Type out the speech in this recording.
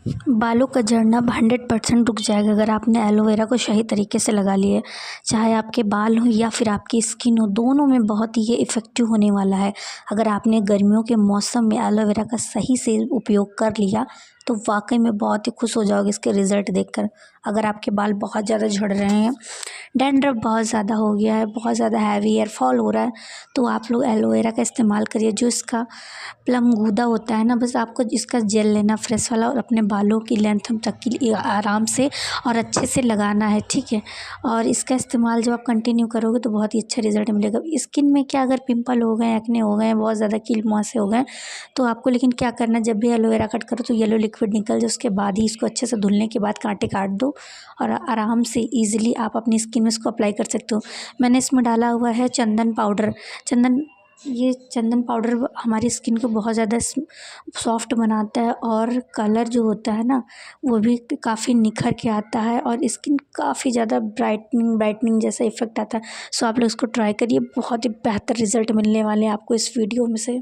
बालों का झड़ना 100% रुक जाएगा अगर आपने एलोवेरा को सही तरीके से लगा लिए। चाहे आपके बाल हो या फिर आपकी स्किन हो, दोनों में बहुत ही ये इफ़ेक्टिव होने वाला है। अगर आपने गर्मियों के मौसम में एलोवेरा का सही से उपयोग कर लिया तो वाकई में बहुत ही खुश हो जाओगे इसके रिज़ल्ट देखकर। अगर आपके बाल बहुत ज़्यादा झड़ रहे हैं, डैंड्रफ बहुत ज़्यादा हो गया है, बहुत ज़्यादा हैवी हेयर फॉल हो रहा है, तो आप लोग एलोवेरा का इस्तेमाल करिए। जो इसका प्लम गूदा होता है ना, बस आपको इसका जेल लेना फ्रेश वाला और अपने बालों की लेंथ तक के लिए आराम से और अच्छे से लगाना है, ठीक है। और इसका इस्तेमाल जब आप कंटिन्यू करोगे तो बहुत ही अच्छा रिजल्ट मिलेगा। स्किन में क्या अगर पिंपल हो गए, एक्ने हो गए, बहुत ज़्यादा कील मुहासे हो गए, तो आपको लेकिन क्या करना है, जब भी एलोवेरा कट करो तो येलो लिक्विड निकल जाए, उसके बाद ही इसको अच्छे से धुलने के बाद कांटे काट दो और आराम से ईज़िली आप अपनी स्किन में इसको अप्लाई कर सकते हो। मैंने इसमें डाला हुआ है चंदन पाउडर। ये चंदन पाउडर हमारी स्किन को बहुत ज़्यादा सॉफ्ट बनाता है और कलर जो होता है ना, वो भी काफ़ी निखर के आता है और स्किन काफ़ी ज़्यादा ब्राइटनिंग जैसा इफ़ेक्ट आता है। सो आप लोग इसको ट्राई करिए, बहुत ही बेहतर रिज़ल्ट मिलने वाले हैं आपको इस वीडियो में से।